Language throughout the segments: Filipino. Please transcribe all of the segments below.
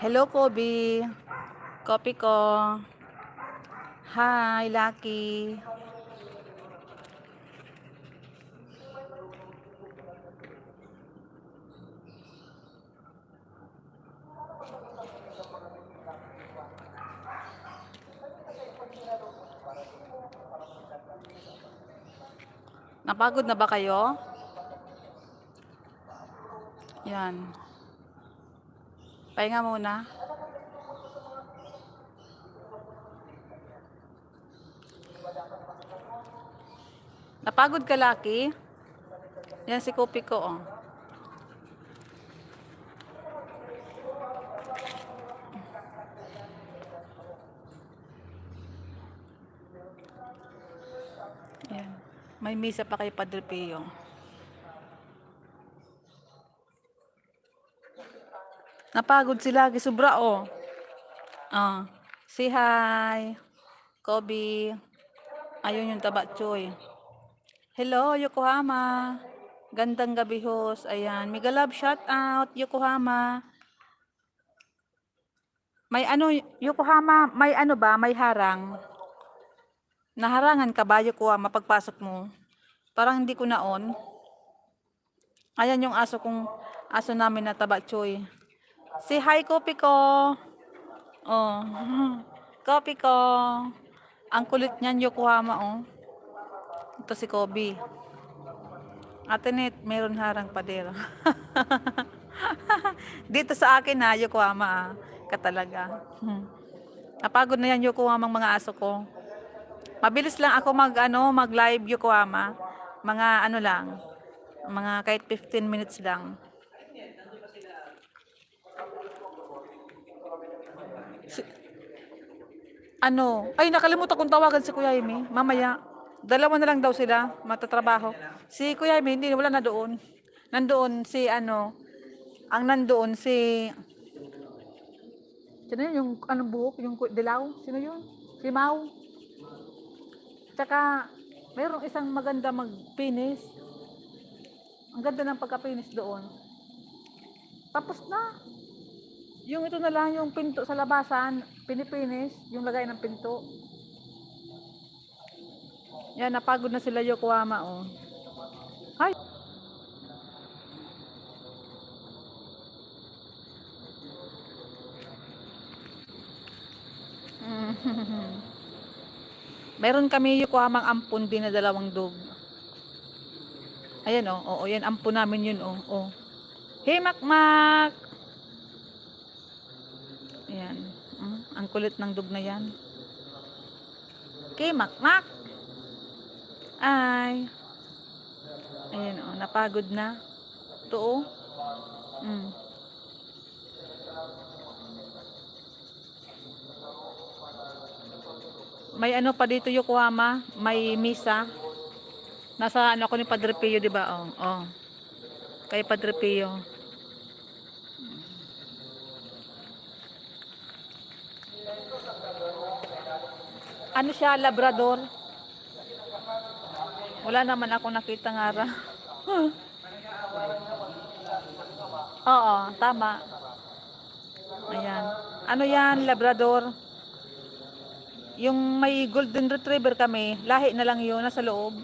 Hello, Kobe. Kopi ko. Hi, Lucky. Napagod na ba kayo? Yan. Pahinga muna. Napagod ka, Lucky? Yan si Kopi ko, oh. Yan. May misa pa kay Padre Pio. Napagod si Lucky, sobra, oh. Ah. Say hi. Kobe. Ayun yung taba, Choy. Hello, Yokohama. Gandang gabi, host. Ayan. Mega love shout out, Yokohama. May ano, Yokohama, may ano ba? May harang. Naharangan ka ba, Yokohama, pagpasok mo? Parang hindi ko na-on. Ayan yung aso namin na taba, Choy. Say hi, Kopi ko. Oh. Kopi ko. Ang kulit niyan, Yokohama, oh. Ito si Kobe. Ate Net, meron harang padero. Dito sa akin ha, Yokohama, ka talaga. Napagod na yan, Yokohama, ang mga aso ko. Mabilis lang ako mag-live, Yokohama. Mga ano lang, mga kahit 15 minutes lang. Ay, nakalimutan kong tawagan si Kuya Amy. Mamaya. Dalawa na lang daw sila, matatrabaho. Si Kuya Amy, hindi, wala na doon. Nandoon si ang nandoon si, sino yun, yung anong buhok, yung dilaw? Sino yun? Si Mau. Tsaka, mayroong isang maganda magpinis. Ang ganda ng pagkapinis doon. Tapos na. Yung ito na lang, yung pinto sa labasan, pinipinis, yung lagay ng pinto. Yan, napagod na sila, Yokohama, oh. Ay! Meron kami Yokohamang ampun din na dalawang dog. Ayan, oh. Oo, yan, ampun namin yun, oh. Oh. Hey, Makmak! Ayan. Ang kulit ng dog na yan. Okay, Makmak! Ay! Ayan, oh. Napagod na. Ito, oh. May ano pa dito, Yokohama. May misa. Nasa ano ako ni Padre Pio, di ba? Oh, oh. Kay Padre Pio. Ano siya, Labrador? Wala naman ako nakita nga ra. Oo, tama. Ayan. Ano yan, Labrador? Yung may golden retriever kami, lahi na lang yun, nasa loob.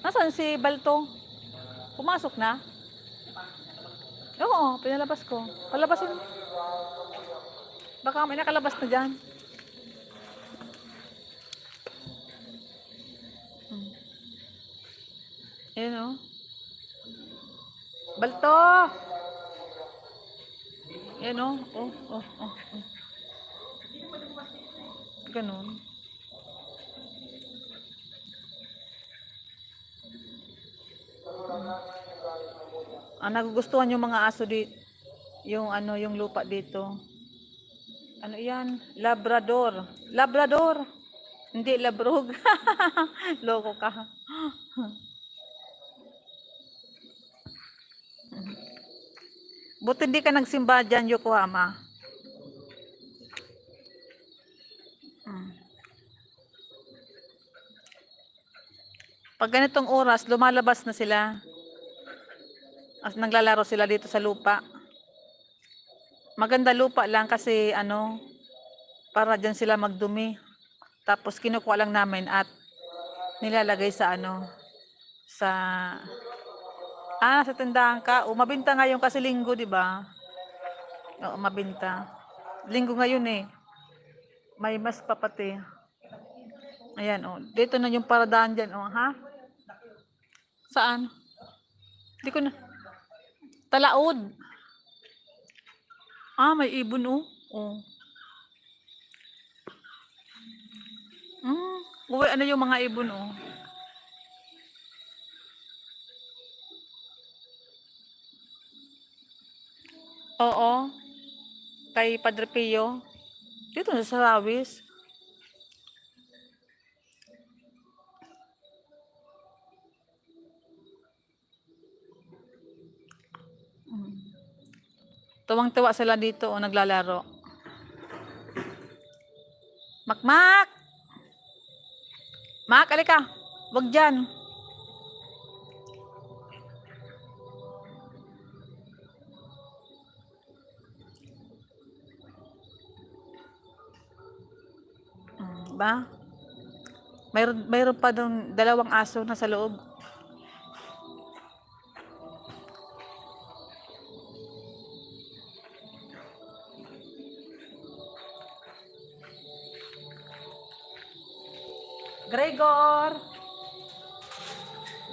Nasaan si Balto? Pumasok na? Oo, pinalabas ko. Palabasin mo. Baka may nakalabas na dyan. Ayan o. Balto! Ayan o. Oh, oh, oh, oh. Ganun. Nagugustuhan yung mga aso dito. Yung yung lupa dito. Ano yan? Labrador. Labrador! Hindi, labrog. Loko ka. Buti hindi ka nagsimba dyan, Yokohama. Pag ganitong oras, lumalabas na sila. As naglalaro sila dito sa lupa. Maganda lupa lang kasi ano, para diyan sila magdumi. Tapos kinukuha lang namin at nilalagay sa ano, sa sa tindahan ka. O mabenta ngayon kasi linggo, 'di ba? Oo, mabenta. Linggo ngayon eh. May mas papati. Ayan, oh. Dito na yung paradaan dyan, oh, ha? Saan? Di ko na. Talaod. May ibon, oh. Oh. Uy, ano yung mga ibon, oh. Oo. Kay Padre Pio. Dito sa Sarawis. Tuwang-tuwa sila dito, oh, naglalaro. Makmak! Mak, alika. Wag dyan. Ba? Mayroon pa doon dalawang aso na sa loob. Gregor!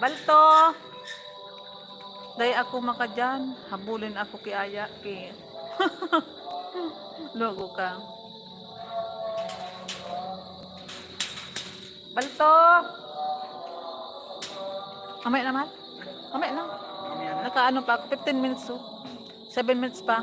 Balto! Day ako maka dyan. Habulin ako kay Aya. Logo ka. Balto! Mamaya naman. Mamaya lang. Nakaano pa ako. 15 minutes, oh. 7 minutes pa.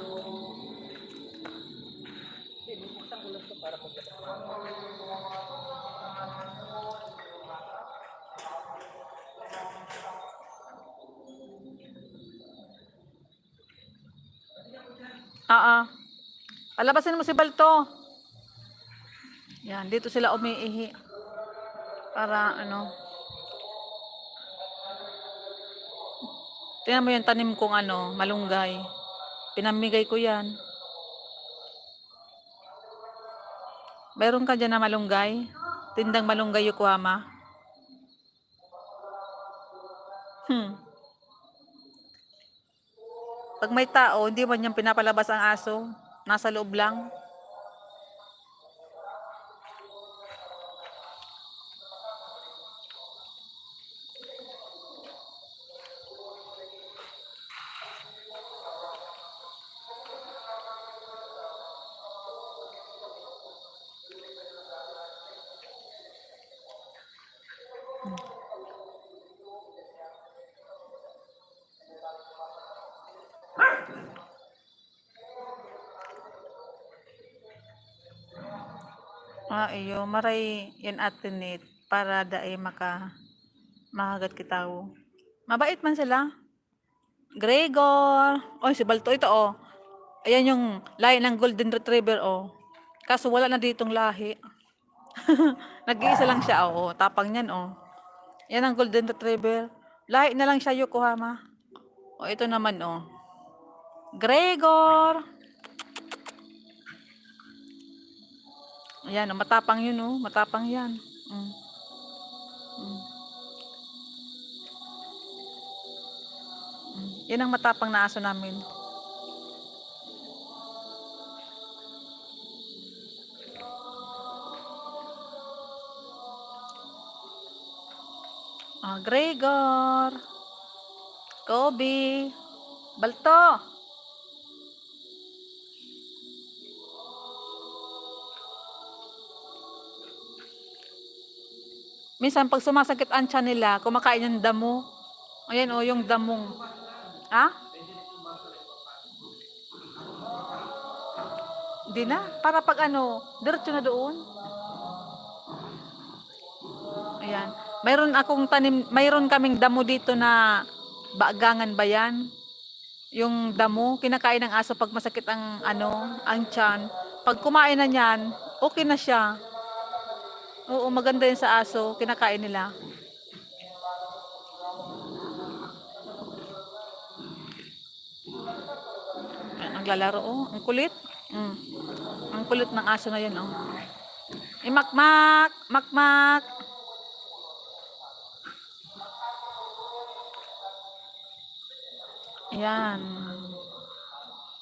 Palabasin mo si Balto. Yan, dito sila umiihi. Para ano. Tingnan mo yung tanim kong ano, malunggay. Pinamigay ko yan. Mayroon ka dyan na malunggay? Tindang malunggay Yokohama? Pag may tao, hindi man niyang pinapalabas ang aso. Nasa loob lang. Iyo, maray yan atinit para daay makagat kitaw. Mabait man sila. Gregor. Oy, si Balto ito, oh. Ayan yung lahi ng Golden Retriever, oh. Kaso wala na ditong lahi. Nag-iisa lang siya, oh. Tapang niyan, oh. Yan ang Golden Retriever. Lahi na lang siya Yokohama. Oh, ito naman, oh. Gregor. Ayan, oh, matapang yun, oh. Matapang yan. Yan ang matapang na aso namin. Gregor. Kobe. Balto. Minsan pag sumasakit ang tiyan nila, kumakain ng damo. Ayan, oh, yung damong. Ha? Hindi na. Para pag ano, diretso na doon. Ayan. Mayroon kaming damo dito na baagangan ba yan? Yung damo, kinakain ng aso pag masakit ang ano, ang tiyan. Pag kumain na niyan, okay na siya. Oo, maganda yun sa aso, kinakain nila. Naglalaro, oh. Ang kulit. Mm. Ang kulit ng aso na yun, oh. Makmak! Makmak! Yan.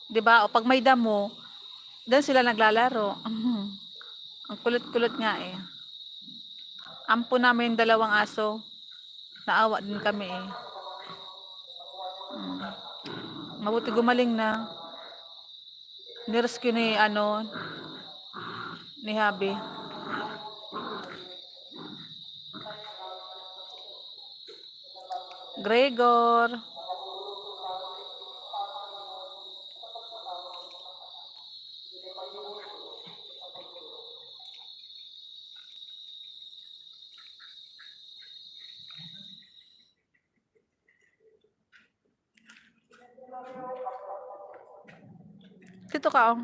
'Di ba? O pag may damo, doon sila naglalaro. Ang kulit-kulit nga eh. Ampo namin yung dalawang aso. Naawa din kami eh. Mabuti gumaling na. Nirescue ni ni Habi. Gregor. Dito ka, oh.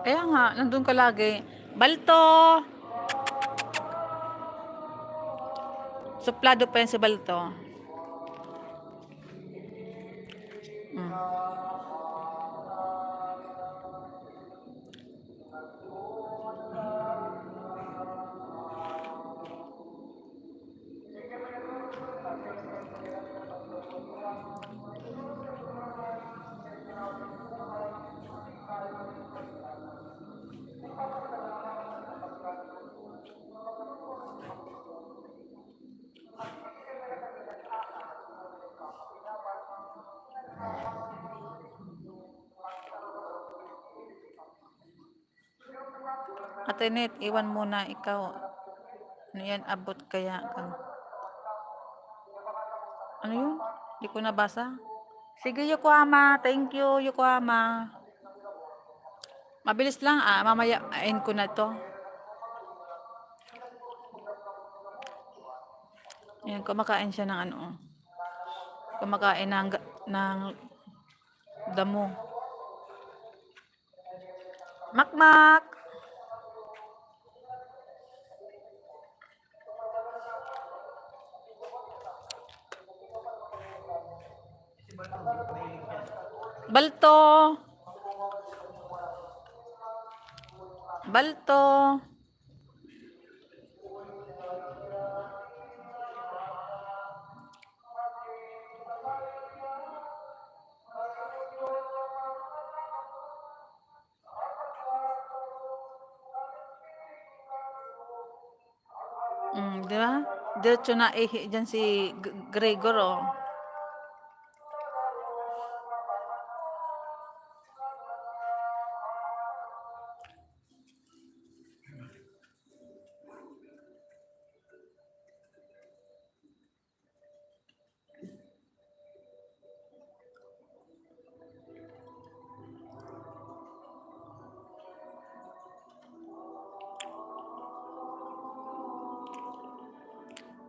Kaya nga, nandun ka lagi. Balto! Suplado pa yan si Balto. Ate Net, iwan muna ikaw. Ano yan, abot kaya kang. Ano yun? Hindi ko nabasa. Sige, Yokohama. Thank you, Yokohama. Mabilis lang, mamaya end ko na to. Ayan, kumakain siya ng kumakain ng damo. Makmak! Balto! Balto! Di ba? Diretso na dyan si Gregor, oh.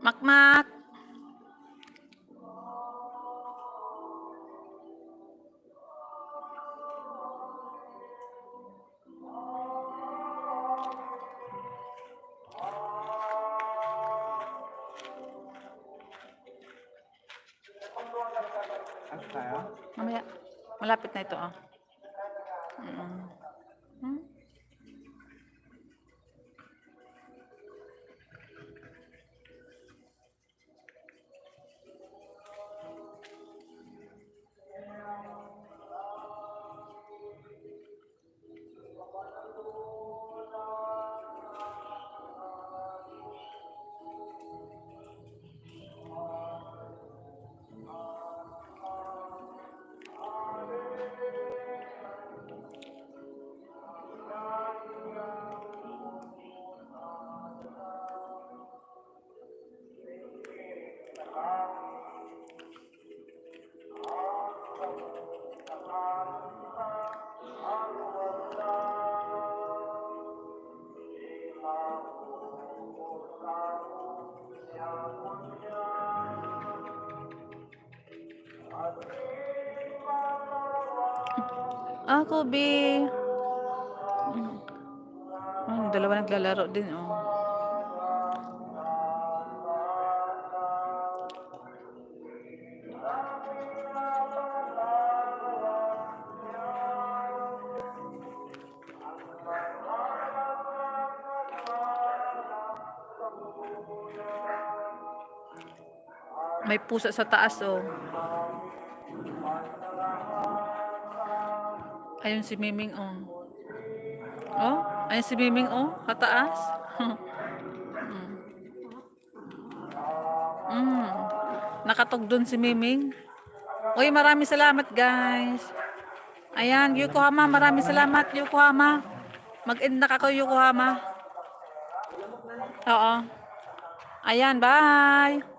Makmak! Mamaya, malapit na ito, oh. Ah, Kobe. Oh, dalawa naglalaro din, oh. May pusa sa taas, oh. Ayun si Miming, oh. Oh, ayun si Miming, oh. Kataas. mm. Nakatog dun si Miming. Uy, maraming salamat, guys. Ayan, Yokohama. Maraming salamat, Yokohama. Mag-end na ako, Yokohama. Oo. Ayan, bye.